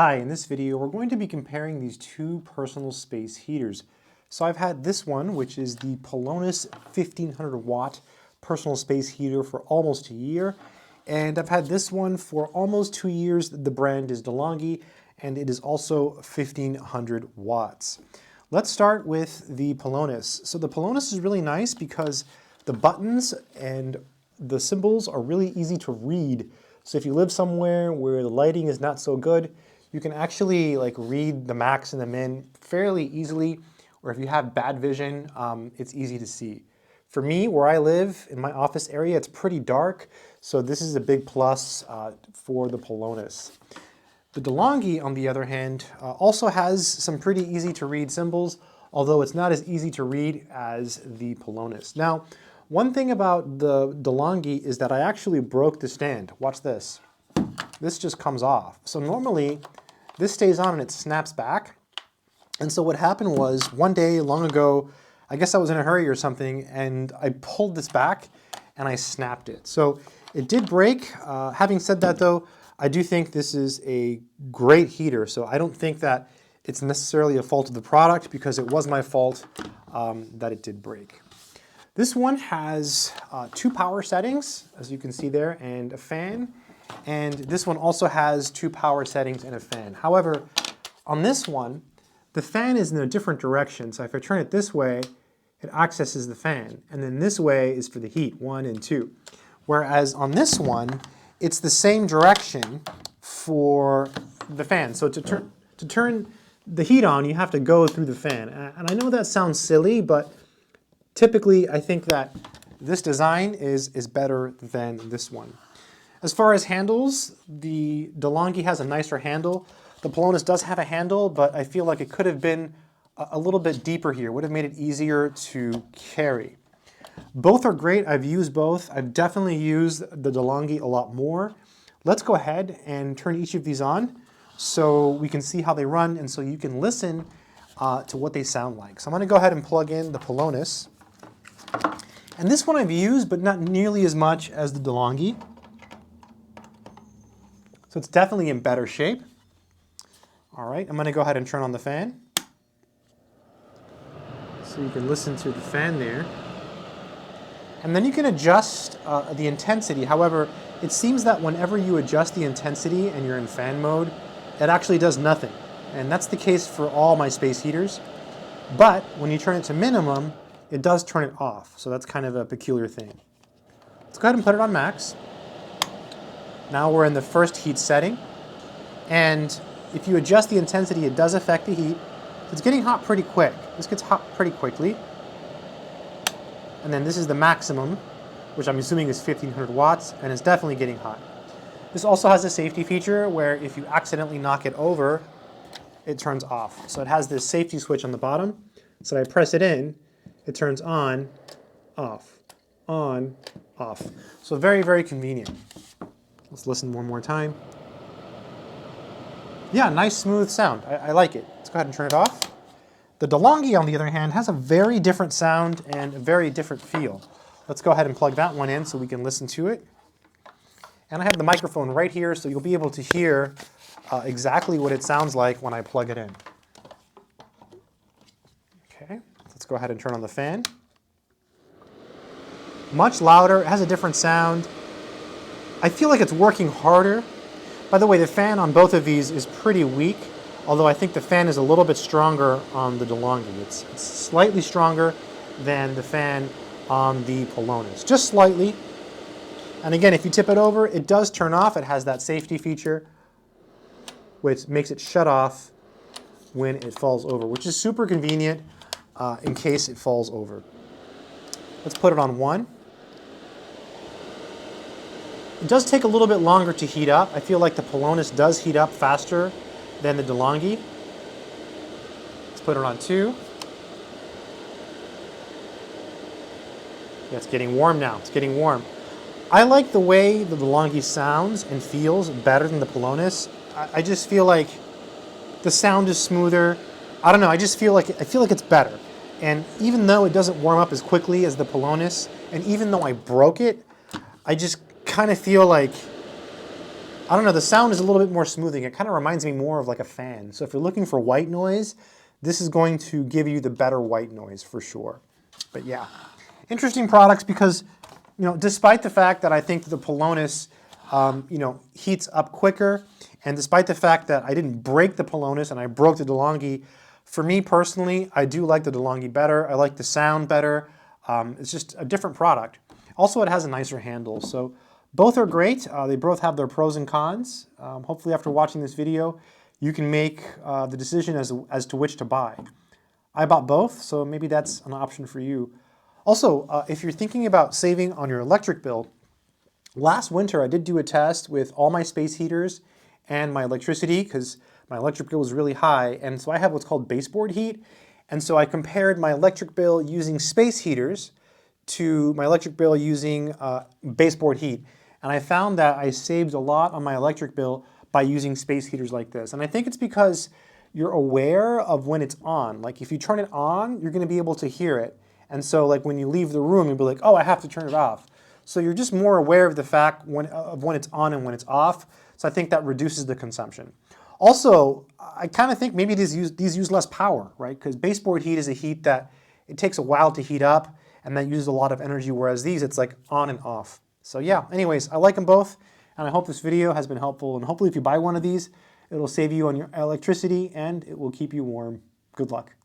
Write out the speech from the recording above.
Hi, in this video we're going to be comparing these two personal space heaters. So I've had this one, which is the Pelonis 1500 watt personal space heater for almost a year, and I've had this one for almost 2 years. The brand is Delonghi, and it is also 1500 watts. Let's start with the Pelonis. So the Pelonis is really nice because the buttons and the symbols are really easy to read. So if you live somewhere where the lighting is not so good, you can actually read the max and the min fairly easily, or if you have bad vision, it's easy to see. For me, where I live, in my office area, it's pretty dark, so this is a big plus for the Pelonis. The Delonghi, on the other hand, also has some pretty easy to read symbols, although it's not as easy to read as the Pelonis. Now, one thing about the Delonghi is that I actually broke the stand. Watch this. This just comes off. So normally, this stays on and it snaps back. And so what happened was, one day long ago, I guess I was in a hurry or something, and I pulled this back and I snapped it. So it did break. Having said that though, I do think this is a great heater. So I don't think that it's necessarily a fault of the product, because it was my fault that it did break. This one has 2 power settings, as you can see there, and a fan. And this one also has 2 power settings and a fan. However, on this one, the fan is in a different direction. So if I turn it this way, it accesses the fan. And then this way is for the heat, 1 and 2. Whereas on this one, it's the same direction for the fan. So to turn the heat on, you have to go through the fan. And I know that sounds silly, but typically I think that this design is better than this one. As far as handles, the Delonghi has a nicer handle. The Pelonis does have a handle, but I feel like it could have been a little bit deeper here. Would have made it easier to carry. Both are great. I've used both. I've definitely used the Delonghi a lot more. Let's go ahead and turn each of these on so we can see how they run and so you can listen to what they sound like. So I'm going to go ahead and plug in the Pelonis. And this one I've used, but not nearly as much as the Delonghi. So it's definitely in better shape. All right, I'm going to go ahead and turn on the fan. So you can listen to the fan there. And then you can adjust the intensity. However, it seems that whenever you adjust the intensity and you're in fan mode, it actually does nothing. And that's the case for all my space heaters. But when you turn it to minimum, it does turn it off. So that's kind of a peculiar thing. Let's go ahead and put it on max. Now we're in the first heat setting, and if you adjust the intensity, it does affect the heat. It's getting hot pretty quick. This gets hot pretty quickly. And then this is the maximum, which I'm assuming is 1500 watts, and it's definitely getting hot. This also has a safety feature where if you accidentally knock it over, it turns off. So it has this safety switch on the bottom. So I press it in, it turns on, off, on, off. So very, very convenient. Let's listen one more time. Yeah, nice smooth sound. I like it. Let's go ahead and turn it off. The Delonghi, on the other hand, has a very different sound and a very different feel. Let's go ahead and plug that one in so we can listen to it. And I have the microphone right here, so you'll be able to hear exactly what it sounds like when I plug it in. Okay, let's go ahead and turn on the fan. Much louder, it has a different sound. I feel like it's working harder. By the way, the fan on both of these is pretty weak, although I think the fan is a little bit stronger on the Delonghi. It's slightly stronger than the fan on the Pelonis, just slightly. And again, if you tip it over, it does turn off. It has that safety feature, which makes it shut off when it falls over, which is super convenient in case it falls over. Let's put it on 1. It does take a little bit longer to heat up. I feel like the Pelonis does heat up faster than the Delonghi. Let's put it on 2. Yeah, it's getting warm now. It's getting warm. I like the way the Delonghi sounds and feels better than the Pelonis. I just feel like the sound is smoother. I don't know. I feel like it's better. And even though it doesn't warm up as quickly as the Pelonis, and even though I broke it, I just kind of feel like I don't know, the sound is a little bit more smoothing. It kind of reminds me more of like a fan. So if you're looking for white noise, this is going to give you the better white noise for sure. But yeah, interesting products because, you know, despite the fact that I think the Pelonis, you know, heats up quicker, and despite the fact that I didn't break the Pelonis and I broke the Delonghi, for me personally, I do like the Delonghi better. I like the sound better. It's just a different product. Also, it has a nicer handle. So both are great. They both have their pros and cons. Hopefully after watching this video, you can make the decision as to which to buy. I bought both, so maybe that's an option for you. Also, if you're thinking about saving on your electric bill, last winter I did do a test with all my space heaters and my electricity because my electric bill was really high, and so I have what's called baseboard heat, and so I compared my electric bill using space heaters to my electric bill using baseboard heat, and I found that I saved a lot on my electric bill by using space heaters like this. And I think it's because you're aware of when it's on. Like if you turn it on, you're going to be able to hear it, and so like when you leave the room, you'll be like, oh, I have to turn it off. So you're just more aware of the fact when it's on and when it's off. So I think that reduces the consumption. Also, I kind of think maybe these use less power, right? Because baseboard heat is a heat that it takes a while to heat up, and that uses a lot of energy, whereas these, it's like on and off. So yeah, anyways, I like them both, and I hope this video has been helpful, and hopefully if you buy one of these, it'll save you on your electricity, and it will keep you warm. Good luck.